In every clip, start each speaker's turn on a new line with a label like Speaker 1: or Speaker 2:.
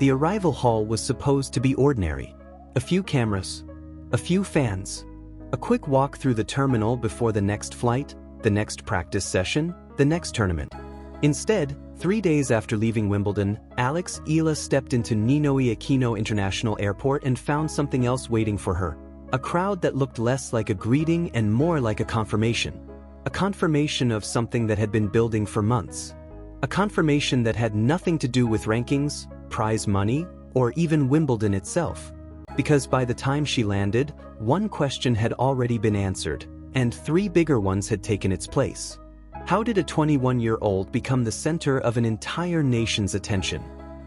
Speaker 1: The arrival hall was supposed to be ordinary. A few cameras, a few fans, a quick walk through the terminal before the next flight, the next practice session, the next tournament. Instead, 3 days after leaving Wimbledon, Alex Eala stepped into Ninoy Aquino International Airport and found something else waiting for her. A crowd that looked less like a greeting and more like a confirmation. A confirmation of something that had been building for months. A confirmation that had nothing to do with rankings, prize money, or even Wimbledon itself. Because by the time she landed, one question had already been answered, and 3 bigger ones had taken its place. How did a 21-year-old become the center of an entire nation's attention?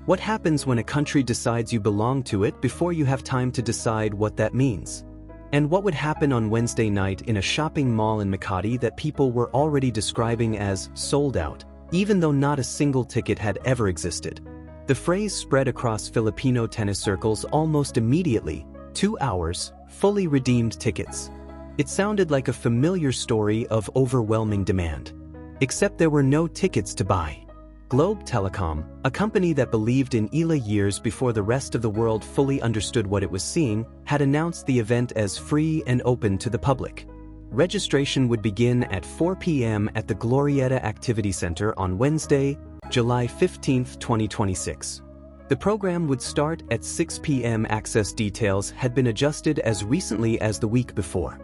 Speaker 1: What happens when a country decides you belong to it before you have time to decide what that means? And what would happen on Wednesday night in a shopping mall in Makati that people were already describing as sold out, even though not a single ticket had ever existed? The phrase spread across Filipino tennis circles almost immediately. 2 hours, fully redeemed tickets. It sounded like a familiar story of overwhelming demand. Except there were no tickets to buy. Globe Telecom, a company that believed in Eala years before the rest of the world fully understood what it was seeing, had announced the event as free and open to the public. Registration would begin at 4 p.m. at the Glorietta Activity Center on Wednesday, July 15, 2026. The program would start at 6 p.m. Access details had been adjusted as recently as the week before.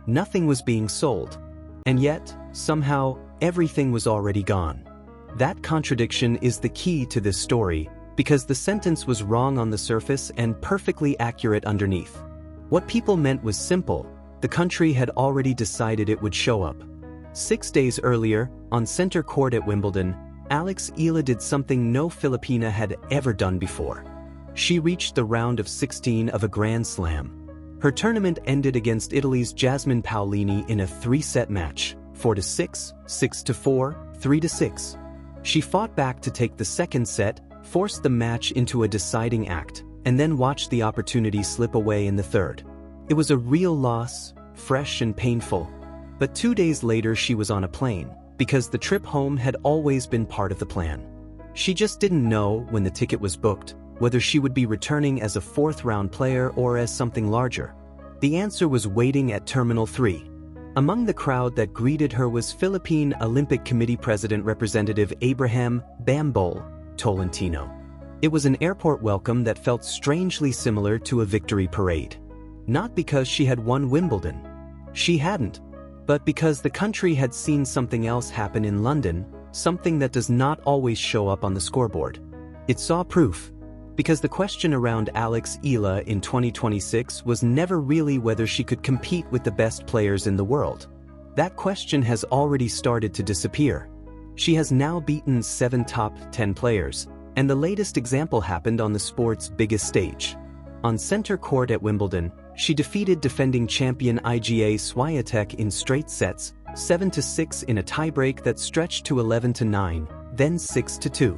Speaker 1: Nothing was being sold. And yet, somehow, everything was already gone. That contradiction is the key to this story, because the sentence was wrong on the surface and perfectly accurate underneath. What people meant was simple: the country had already decided it would show up. 6 days earlier, on center court at Wimbledon, Alex Eala did something no Filipina had ever done before. She reached the round of 16 of a Grand Slam. Her tournament ended against Italy's Jasmine Paolini in a 3-set match, 4-6, 6-4, 3-6. She fought back to take the second set, forced the match into a deciding act, and then watched the opportunity slip away in the third. It was a real loss, fresh and painful. But 2 days later she was on a plane, because the trip home had always been part of the plan. She just didn't know, when the ticket was booked, whether she would be returning as a 4th-round player or as something larger. The answer was waiting at Terminal 3. Among the crowd that greeted her was Philippine Olympic Committee President Representative Abraham "Bambol" Tolentino. It was an airport welcome that felt strangely similar to a victory parade. Not because she had won Wimbledon. She hadn't. But because the country had seen something else happen in London, something that does not always show up on the scoreboard. It saw proof. Because the question around Alex Eala in 2026 was never really whether she could compete with the best players in the world. That question has already started to disappear. She has now beaten 7 top 10 players, and the latest example happened on the sport's biggest stage. On center court at Wimbledon, she defeated defending champion Iga Swiatek in straight sets, 7-6 in a tiebreak that stretched to 11-9, then 6-2.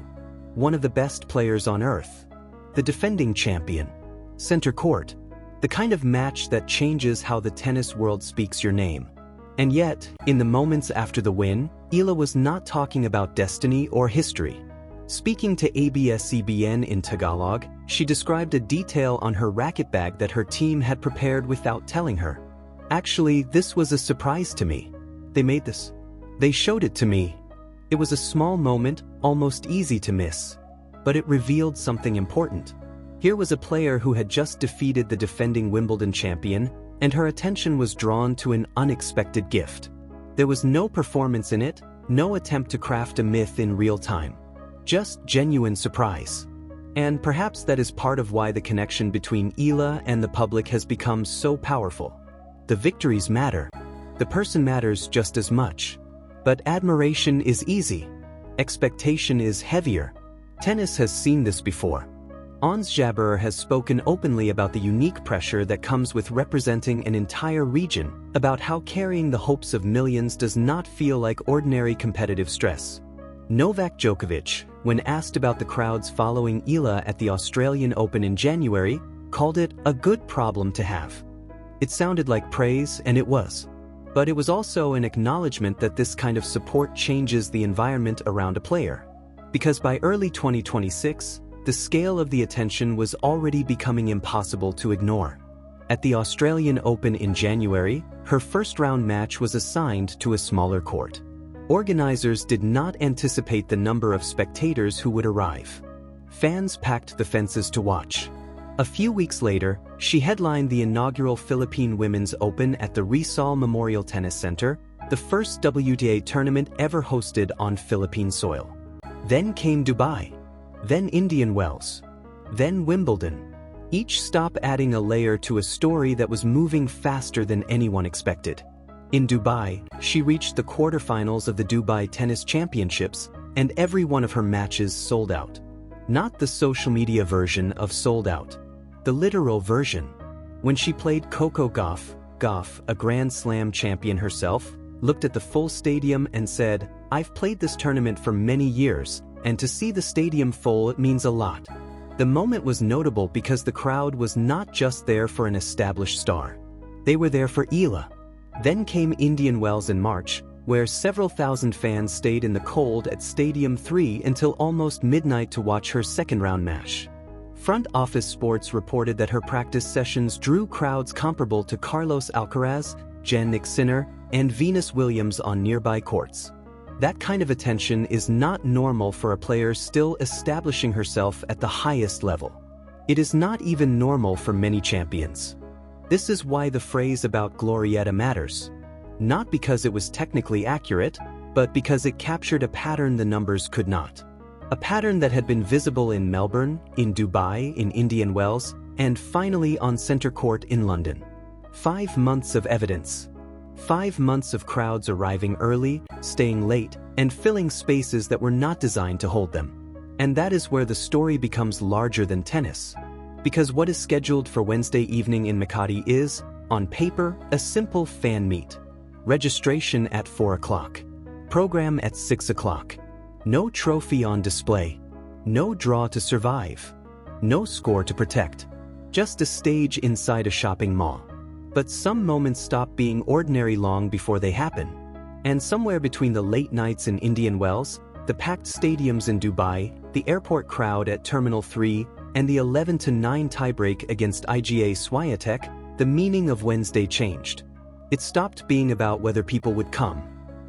Speaker 1: One of the best players on earth. The defending champion. Center court. The kind of match that changes how the tennis world speaks your name. And yet, in the moments after the win, Eala was not talking about destiny or history. Speaking to ABS-CBN in Tagalog, she described a detail on her racket bag that her team had prepared without telling her. Actually, this was a surprise to me. They made this. They showed it to me. It was a small moment, almost easy to miss. But it revealed something important. Here was a player who had just defeated the defending Wimbledon champion, and her attention was drawn to an unexpected gift. There was no performance in it, no attempt to craft a myth in real time. Just genuine surprise. And perhaps that is part of why the connection between Eala and the public has become so powerful. The victories matter. The person matters just as much. But admiration is easy. Expectation is heavier. Tennis has seen this before. Ons Jabeur has spoken openly about the unique pressure that comes with representing an entire region, about how carrying the hopes of millions does not feel like ordinary competitive stress. Novak Djokovic, when asked about the crowds following Eala at the Australian Open in January, called it a good problem to have. It sounded like praise, and it was. But it was also an acknowledgement that this kind of support changes the environment around a player. Because by early 2026, the scale of the attention was already becoming impossible to ignore. At the Australian Open in January, her first-round match was assigned to a smaller court. Organizers did not anticipate the number of spectators who would arrive. Fans packed the fences to watch. A few weeks later, she headlined the inaugural Philippine Women's Open at the Rizal Memorial Tennis Center, the first WTA tournament ever hosted on Philippine soil. Then came Dubai. Then Indian Wells. Then Wimbledon. Each stop adding a layer to a story that was moving faster than anyone expected. In Dubai, she reached the quarterfinals of the Dubai Tennis Championships, and every one of her matches sold out. Not the social media version of sold out. The literal version. When she played Coco Gauff, a Grand Slam champion herself, looked at the full stadium and said, "I've played this tournament for many years, and to see the stadium full, it means a lot." The moment was notable because the crowd was not just there for an established star. They were there for Eala. Then came Indian Wells in March, where several thousand fans stayed in the cold at Stadium 3 until almost midnight to watch her second-round match. Front Office Sports reported that her practice sessions drew crowds comparable to Carlos Alcaraz, Jannik Sinner, and Venus Williams on nearby courts. That kind of attention is not normal for a player still establishing herself at the highest level. It is not even normal for many champions. This is why the phrase about Glorietta matters. Not because it was technically accurate, but because it captured a pattern the numbers could not. A pattern that had been visible in Melbourne, in Dubai, in Indian Wells, and finally on Centre Court in London. 5 months of evidence. 5 months of crowds arriving early, staying late, and filling spaces that were not designed to hold them. And that is where the story becomes larger than tennis. Because what is scheduled for Wednesday evening in Makati is, on paper, a simple fan meet. Registration at 4 o'clock. Program at 6 o'clock. No trophy on display. No draw to survive. No score to protect. Just a stage inside a shopping mall. But some moments stop being ordinary long before they happen. And somewhere between the late nights in Indian Wells, the packed stadiums in Dubai, the airport crowd at Terminal 3, and the 11-9 tiebreak against IGA Swiatek, the meaning of Wednesday changed. It stopped being about whether people would come.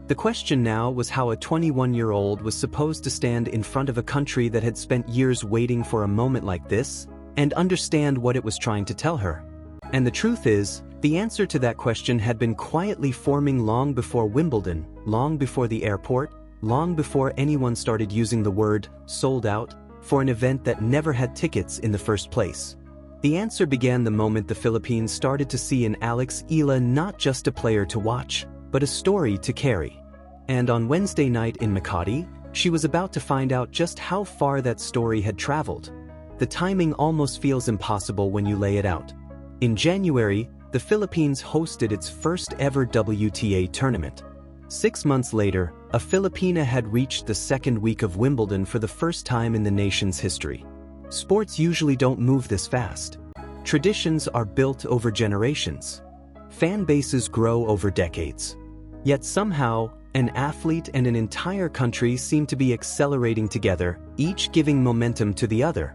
Speaker 1: The question now was how a 21-year-old was supposed to stand in front of a country that had spent years waiting for a moment like this, and understand what it was trying to tell her. And the truth is, the answer to that question had been quietly forming long before Wimbledon, long before the airport, long before anyone started using the word sold out for an event that never had tickets in the first place. The answer began the moment the Philippines started to see in Alex Eala not just a player to watch, but a story to carry. And on Wednesday night in Makati, she was about to find out just how far that story had traveled. The timing almost feels impossible when you lay it out. In January, the Philippines hosted its first ever WTA tournament. 6 months later, a Filipina had reached the second week of Wimbledon for the first time in the nation's history. Sports usually don't move this fast. Traditions are built over generations. Fan bases grow over decades. Yet somehow, an athlete and an entire country seem to be accelerating together, each giving momentum to the other.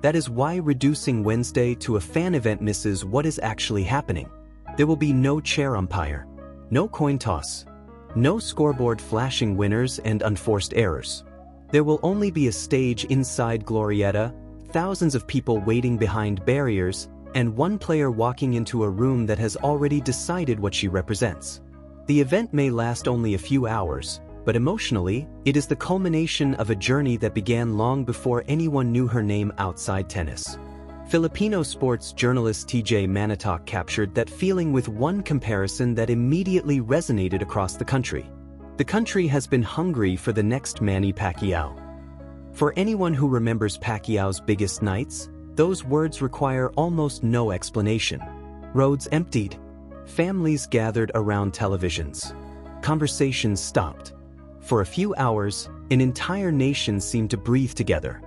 Speaker 1: That is why reducing Wednesday to a fan event misses what is actually happening. There will be no chair umpire, no coin toss, no scoreboard flashing winners and unforced errors. There will only be a stage inside Glorietta, thousands of people waiting behind barriers, and one player walking into a room that has already decided what she represents. The event may last only a few hours, but emotionally, it is the culmination of a journey that began long before anyone knew her name outside tennis. Filipino sports journalist TJ Manitok captured that feeling with one comparison that immediately resonated across the country. The country has been hungry for the next Manny Pacquiao. For anyone who remembers Pacquiao's biggest nights, those words require almost no explanation. Roads emptied. Families gathered around televisions. Conversations stopped. For a few hours, an entire nation seemed to breathe together.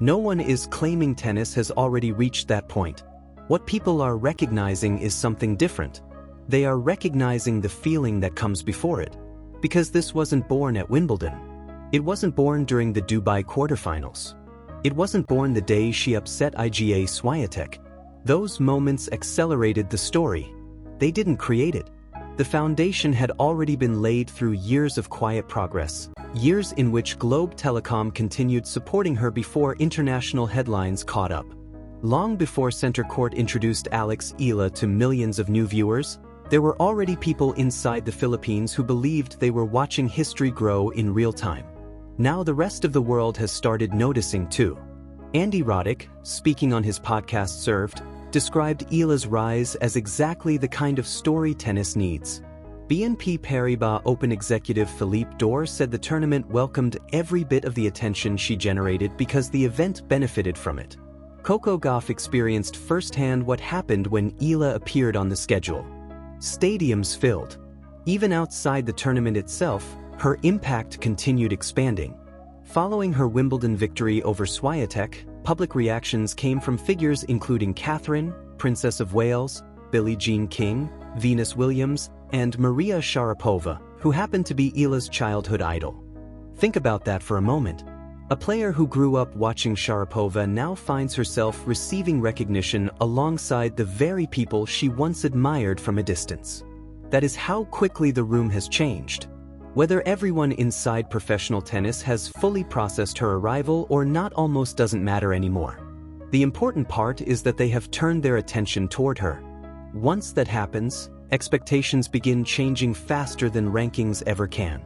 Speaker 1: No one is claiming tennis has already reached that point. What people are recognizing is something different. They are recognizing the feeling that comes before it. Because this wasn't born at Wimbledon. It wasn't born during the Dubai quarterfinals. It wasn't born the day she upset Iga Swiatek. Those moments accelerated the story. They didn't create it. The foundation had already been laid through years of quiet progress, years in which Globe Telecom continued supporting her before international headlines caught up. Long before Center Court introduced Alex Eala to millions of new viewers, there were already people inside the Philippines who believed they were watching history grow in real time. Now the rest of the world has started noticing too. Andy Roddick, speaking on his podcast Served, described Eala's rise as exactly the kind of story tennis needs. BNP Paribas Open executive Philippe Dor said the tournament welcomed every bit of the attention she generated because the event benefited from it. Coco Gauff experienced firsthand what happened when Eala appeared on the schedule. Stadiums filled. Even outside the tournament itself, her impact continued expanding. Following her Wimbledon victory over Swiatek, public reactions came from figures including Catherine, Princess of Wales, Billie Jean King, Venus Williams, and Maria Sharapova, who happened to be Eala's childhood idol. Think about that for a moment. A player who grew up watching Sharapova now finds herself receiving recognition alongside the very people she once admired from a distance. That is how quickly the room has changed. Whether everyone inside professional tennis has fully processed her arrival or not almost doesn't matter anymore. The important part is that they have turned their attention toward her. Once that happens, expectations begin changing faster than rankings ever can.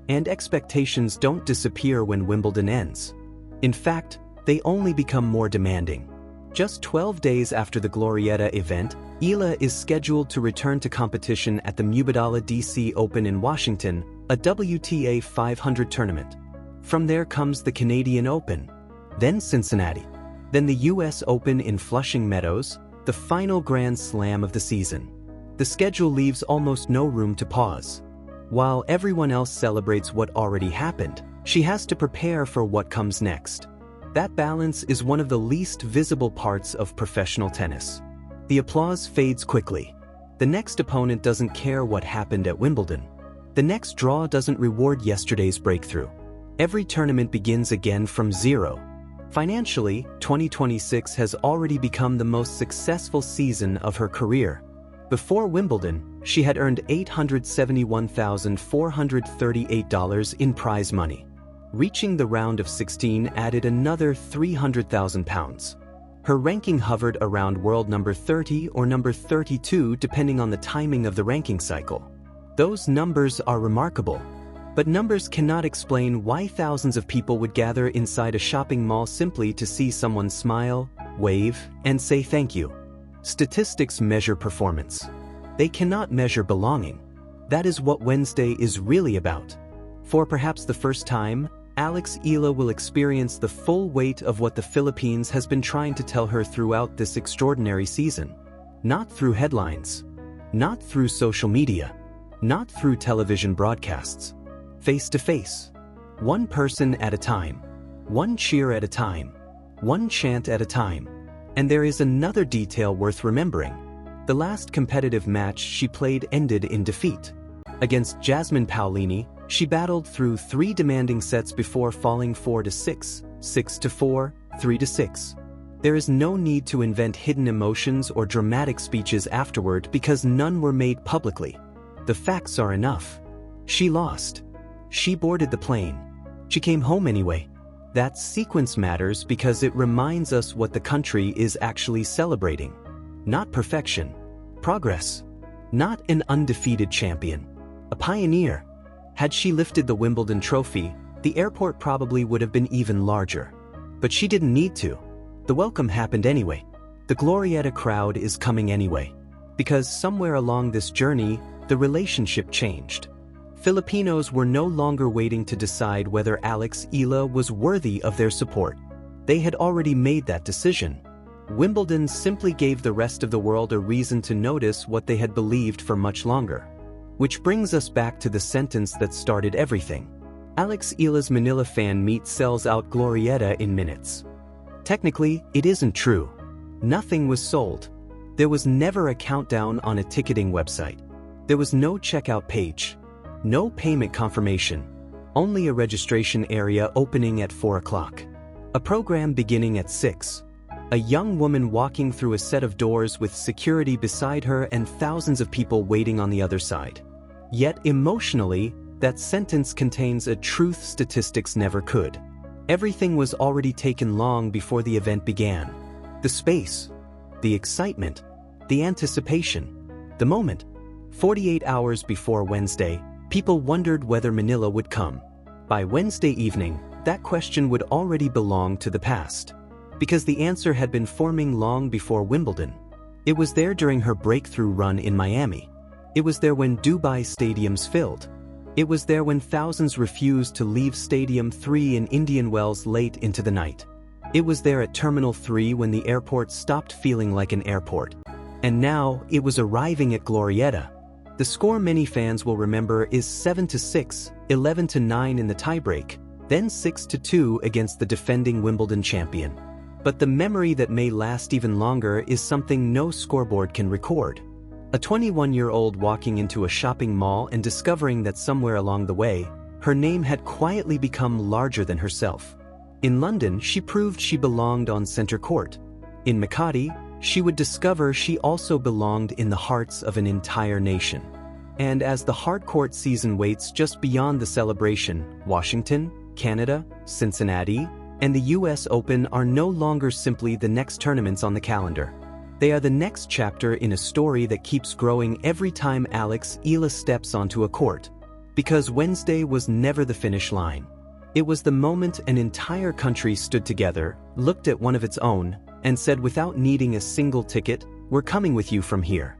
Speaker 1: And expectations don't disappear when Wimbledon ends. In fact, they only become more demanding. Just 12 days after the Glorietta event, Eala is scheduled to return to competition at the Mubadala DC Open in Washington, a WTA 500 tournament. From there comes the Canadian Open, then Cincinnati, then the US Open in Flushing Meadows, the final Grand Slam of the season. The schedule leaves almost no room to pause. While everyone else celebrates what already happened, she has to prepare for what comes next. That balance is one of the least visible parts of professional tennis. The applause fades quickly. The next opponent doesn't care what happened at Wimbledon. The next draw doesn't reward yesterday's breakthrough. Every tournament begins again from zero. Financially, 2026 has already become the most successful season of her career. Before Wimbledon, she had earned $871,438 in prize money. Reaching the round of 16 added another £300,000. Her ranking hovered around world number 30 or number 32 depending on the timing of the ranking cycle. Those numbers are remarkable. But numbers cannot explain why thousands of people would gather inside a shopping mall simply to see someone smile, wave, and say thank you. Statistics measure performance. They cannot measure belonging. That is what Wednesday is really about. For perhaps the first time, Alex Eala will experience the full weight of what the Philippines has been trying to tell her throughout this extraordinary season. Not through headlines. Not through social media. Not through television broadcasts. Face to face. One person at a time. One cheer at a time. One chant at a time. And there is another detail worth remembering. The last competitive match she played ended in defeat. Against Jasmine Paolini, she battled through 3 demanding sets before falling 4-6, 6-4, 3-6. There is no need to invent hidden emotions or dramatic speeches afterward because none were made publicly. The facts are enough. She lost. She boarded the plane. She came home anyway. That sequence matters because it reminds us what the country is actually celebrating. Not perfection. Progress. Not an undefeated champion. A pioneer. Had she lifted the Wimbledon trophy, the airport probably would have been even larger. But she didn't need to. The welcome happened anyway. The Glorietta crowd is coming anyway. Because somewhere along this journey, the relationship changed. Filipinos were no longer waiting to decide whether Alex Eala was worthy of their support. They had already made that decision. Wimbledon simply gave the rest of the world a reason to notice what they had believed for much longer. Which brings us back to the sentence that started everything. Alex Eala's Manila fan meet sells out Glorietta in minutes. Technically, it isn't true. Nothing was sold. There was never a countdown on a ticketing website. There was no checkout page. No payment confirmation. Only a registration area opening at 4 o'clock. A program beginning at 6. A young woman walking through a set of doors with security beside her and thousands of people waiting on the other side. Yet emotionally, that sentence contains a truth statistics never could. Everything was already taken long before the event began. The space, the excitement, the anticipation, the moment. 48 hours before Wednesday, people wondered whether Manila would come. By Wednesday evening, that question would already belong to the past. Because the answer had been forming long before Wimbledon. It was there during her breakthrough run in Miami. It was there when Dubai stadiums filled. It was there when thousands refused to leave Stadium 3 in Indian Wells late into the night. It was there at Terminal 3 when the airport stopped feeling like an airport. And now, it was arriving at Glorietta. The score many fans will remember is 7-6, 11-9 in the tiebreak, then 6-2 against the defending Wimbledon champion. But the memory that may last even longer is something no scoreboard can record. A 21-year-old walking into a shopping mall and discovering that somewhere along the way, her name had quietly become larger than herself. In London, she proved she belonged on center court. In Makati, she would discover she also belonged in the hearts of an entire nation. And as the hardcourt season waits just beyond the celebration, Washington, Canada, Cincinnati, and the US Open are no longer simply the next tournaments on the calendar. They are the next chapter in a story that keeps growing every time Alex Eala steps onto a court. Because Wednesday was never the finish line. It was the moment an entire country stood together, looked at one of its own, and said without needing a single ticket, "We're coming with you from here."